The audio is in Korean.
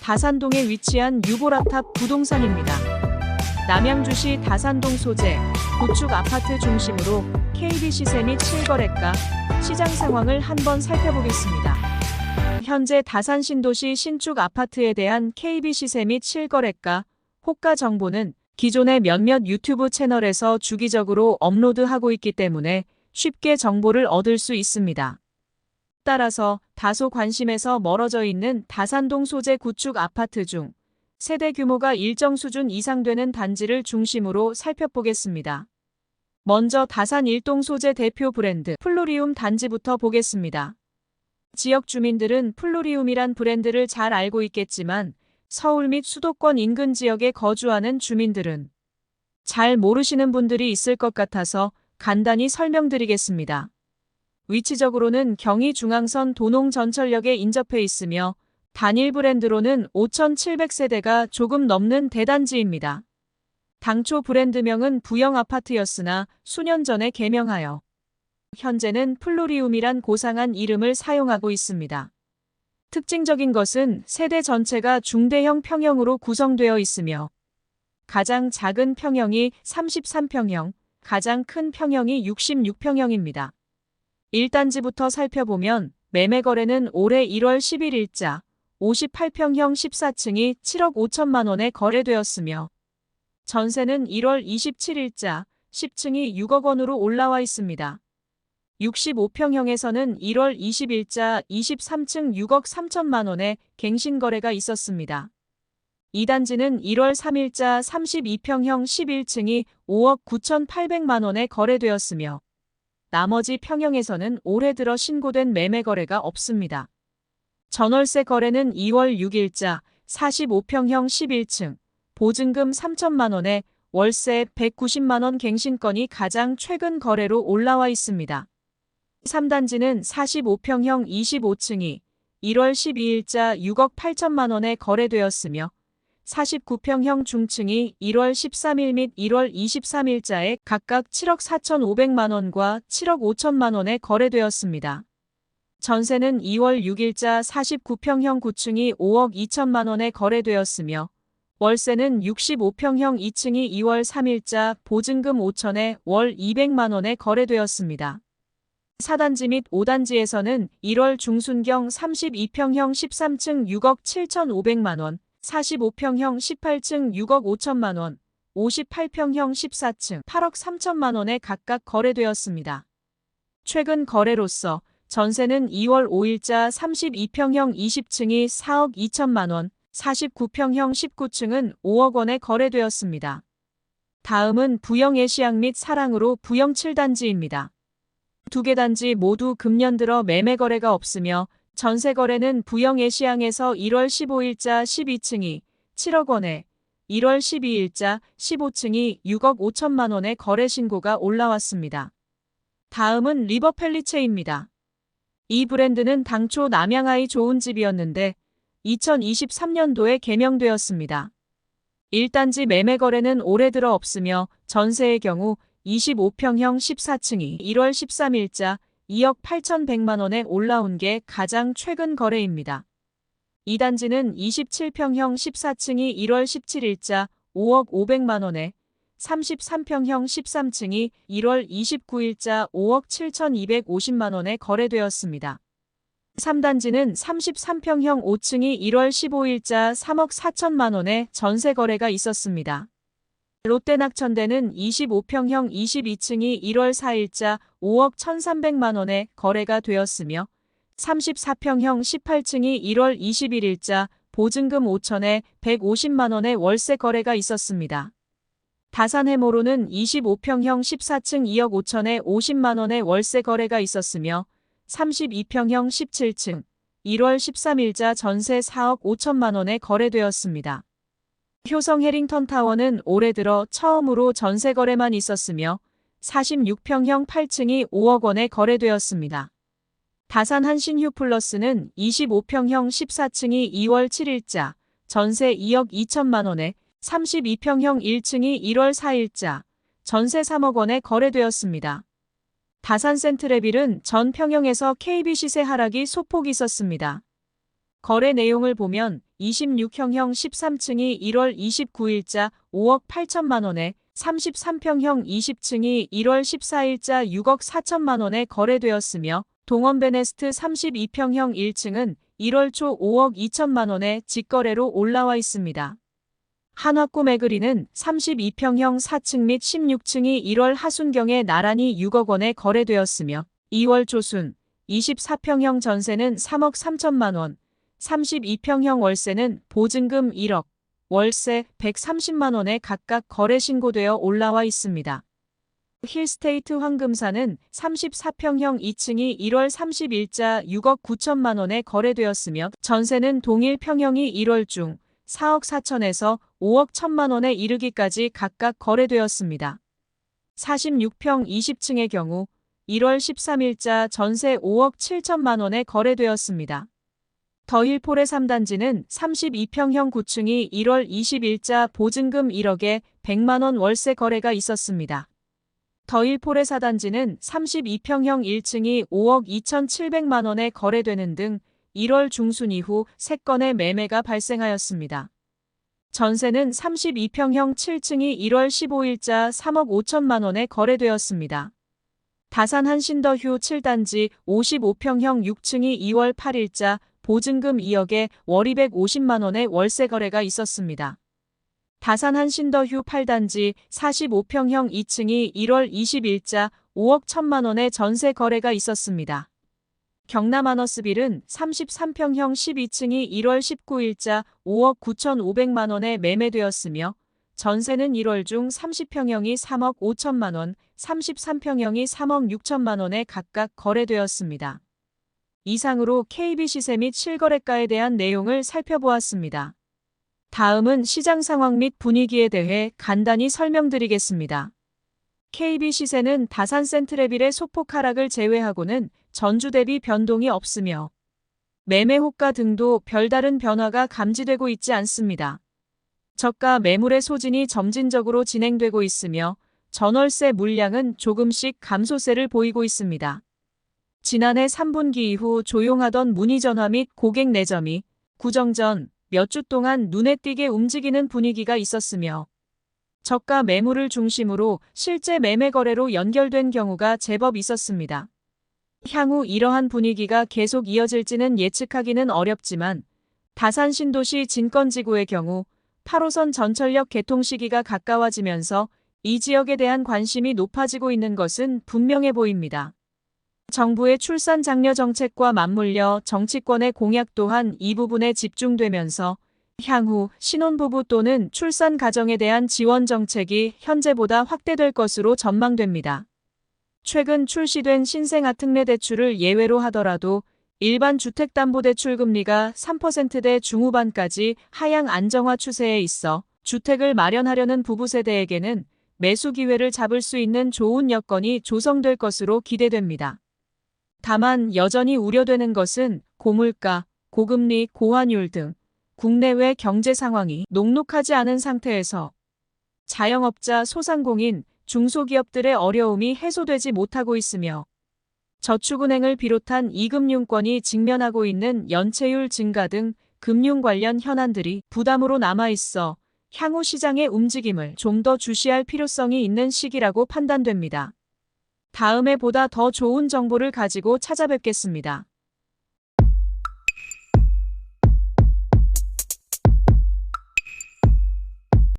다산동에 위치한 유보라탑 부동산입니다. 남양주시 다산동 소재, 구축 아파트 중심으로 KB시세 및 실거래가, 시장 상황을 한번 살펴보겠습니다. 현재 다산 신도시 신축 아파트에 대한 KB시세 및 실거래가, 호가 정보는 기존의 몇몇 유튜브 채널에서 주기적으로 업로드하고 있기 때문에 쉽게 정보를 얻을 수 있습니다. 따라서 다소 관심에서 멀어져 있는 다산동 소재 구축 아파트 중 세대 규모가 일정 수준 이상 되는 단지를 중심으로 살펴보겠습니다. 먼저 다산 1동 소재 대표 브랜드 플로리움 단지부터 보겠습니다. 지역 주민들은 플로리움이란 브랜드를 잘 알고 있겠지만 서울 및 수도권 인근 지역에 거주하는 주민들은 잘 모르시는 분들이 있을 것 같아서 간단히 설명드리겠습니다. 위치적으로는 경의중앙선 도농전철역에 인접해 있으며 단일 브랜드로는 5,700세대가 조금 넘는 대단지입니다. 당초 브랜드명은 부영아파트였으나 수년 전에 개명하여 현재는 플로리움이란 고상한 이름을 사용하고 있습니다. 특징적인 것은 세대 전체가 중대형 평형으로 구성되어 있으며 가장 작은 평형이 33평형, 가장 큰 평형이 66평형입니다. 1단지부터 살펴보면 매매 거래는 올해 1월 11일자 58평형 14층이 7억 5천만 원에 거래되었으며 전세는 1월 27일자 10층이 6억 원으로 올라와 있습니다. 65평형에서는 1월 20일자 23층 6억 3천만 원에 갱신 거래가 있었습니다. 2단지는 1월 3일자 32평형 11층이 5억 9,800만 원에 거래되었으며 나머지 평형에서는 올해 들어 신고된 매매 거래가 없습니다. 전월세 거래는 2월 6일자 45평형 11층, 보증금 3천만 원에 월세 190만 원 갱신건이 가장 최근 거래로 올라와 있습니다. 3단지는 45평형 25층이 1월 12일자 6억 8천만 원에 거래되었으며 49평형 중층이 1월 13일 및 1월 23일자에 각각 7억 4,500만 원과 7억 5천만 원에 거래되었습니다. 전세는 2월 6일자 49평형 9층이 5억 2천만 원에 거래되었으며 월세는 65평형 2층이 2월 3일자 보증금 5천에 월 200만 원에 거래되었습니다. 4단지 및 5단지에서는 1월 중순경 32평형 13층 6억 7,500만 원, 45평형 18층 6억 5천만 원, 58평형 14층 8억 3천만 원에 각각 거래되었습니다. 최근 거래로서 전세는 2월 5일자 32평형 20층이 4억 2천만 원, 49평형 19층은 5억 원에 거래되었습니다. 다음은 부영애시양 및 사랑으로 부영 7단지입니다. 두 개 단지 모두 금년 들어 매매 거래가 없으며 전세 거래는 부영애시양에서 1월 15일자 12층이 7억 원에 1월 12일자 15층이 6억 5천만 원의 거래 신고가 올라왔습니다. 다음은 리버펠리체입니다. 이 브랜드는 당초 남양아이 좋은 집이었는데 2023년도에 개명되었습니다. 1단지 매매 거래는 올해 들어 없으며 전세의 경우 25평형 14층이 1월 13일자 2억 8,100만 원에 올라온 게 가장 최근 거래입니다. 2단지는 27평형 14층이 1월 17일자 5억 500만 원에 33평형 13층이 1월 29일자 5억 7,250만 원에 거래되었습니다. 3단지는 33평형 5층이 1월 15일자 3억 4천만 원에 전세 거래가 있었습니다. 롯데낙천대는 25평형 22층이 1월 4일자 5억 1,300만 원에 거래가 되었으며 34평형 18층이 1월 21일자 보증금 5천에 150만 원의 월세 거래가 있었습니다. 다산해모로는 25평형 14층 2억 5천에 50만 원의 월세 거래가 있었으며 32평형 17층 1월 13일자 전세 4억 5천만 원에 거래되었습니다. 효성 해링턴타워는 올해 들어 처음으로 전세 거래만 있었으며 46평형 8층이 5억 원에 거래되었습니다. 다산 한신휴플러스는 25평형 14층이 2월 7일자 전세 2억 2천만 원에 32평형 1층이 1월 4일자 전세 3억 원에 거래되었습니다. 다산 센트레빌은 전 평형에서 KB시세 하락이 소폭 있었습니다. 거래 내용을 보면 26평형 13층이 1월 29일자 5억 8천만 원에, 33평형 20층이 1월 14일자 6억 4천만 원에 거래되었으며 동원베네스트 32평형 1층은 1월 초 5억 2천만 원에 직거래로 올라와 있습니다. 한화구 매그리는 32평형 4층 및 16층이 1월 하순경에 나란히 6억 원에 거래되었으며 2월 조순 24평형 전세는 3억 3천만 원, 32평형 월세는 보증금 1억, 월세 130만 원에 각각 거래 신고되어 올라와 있습니다. 힐스테이트 황금사는 34평형 2층이 1월 30일자 6억 9천만 원에 거래되었으며 전세는 동일 평형이 1월 중 4억 4천에서 5억 1천만 원에 이르기까지 각각 거래되었습니다. 46평 20층의 경우 1월 13일자 전세 5억 7천만 원에 거래되었습니다. 더힐폴의 3단지는 32평형 9층이 1월 20일자 보증금 1억에 100만 원 월세 거래가 있었습니다. 더힐폴의 4단지는 32평형 1층이 5억 2,700만 원에 거래되는 등 1월 중순 이후 3건의 매매가 발생하였습니다. 전세는 32평형 7층이 1월 15일자 3억 5천만 원에 거래되었습니다. 다산 한신더휴 7단지 55평형 6층이 2월 8일자 보증금 2억에 월 250만 원의 월세 거래가 있었습니다. 다산 한신더휴 8단지 45평형 2층이 1월 20일자 5억 1천만 원의 전세 거래가 있었습니다. 경남 아너스빌은 33평형 12층이 1월 19일자 5억 9,500만 원에 매매되었으며 전세는 1월 중 30평형이 3억 5천만 원, 33평형이 3억 6천만 원에 각각 거래되었습니다. 이상으로 KB시세 및 실거래가에 대한 내용을 살펴보았습니다. 다음은 시장 상황 및 분위기에 대해 간단히 설명드리겠습니다. KB시세는 다산 센트레빌의 소폭 하락을 제외하고는 전주 대비 변동이 없으며 매매 호가 등도 별다른 변화가 감지되고 있지 않습니다. 저가 매물의 소진이 점진적으로 진행되고 있으며 전월세 물량은 조금씩 감소세를 보이고 있습니다. 지난해 3분기 이후 조용하던 문의 전화 및 고객 내점이 구정 전 몇 주 동안 눈에 띄게 움직이는 분위기가 있었으며 저가 매물을 중심으로 실제 매매 거래로 연결된 경우가 제법 있었습니다. 향후 이러한 분위기가 계속 이어질지는 예측하기는 어렵지만 다산 신도시 진건지구의 경우 8호선 전철역 개통 시기가 가까워지면서 이 지역에 대한 관심이 높아지고 있는 것은 분명해 보입니다. 정부의 출산 장려 정책과 맞물려 정치권의 공약 또한 이 부분에 집중되면서 향후 신혼부부 또는 출산 가정에 대한 지원 정책이 현재보다 확대될 것으로 전망됩니다. 최근 출시된 신생아특례 대출을 예외로 하더라도 일반 주택담보대출 금리가 3%대 중후반까지 하향 안정화 추세에 있어 주택을 마련하려는 부부 세대에게는 매수 기회를 잡을 수 있는 좋은 여건이 조성될 것으로 기대됩니다. 다만 여전히 우려되는 것은 고물가, 고금리, 고환율 등 국내외 경제 상황이 녹록하지 않은 상태에서 자영업자, 소상공인, 중소기업들의 어려움이 해소되지 못하고 있으며 저축은행을 비롯한 이금융권이 직면하고 있는 연체율 증가 등 금융 관련 현안들이 부담으로 남아있어 향후 시장의 움직임을 좀 더 주시할 필요성이 있는 시기라고 판단됩니다. 다음에 보다 더 좋은 정보를 가지고 찾아뵙겠습니다.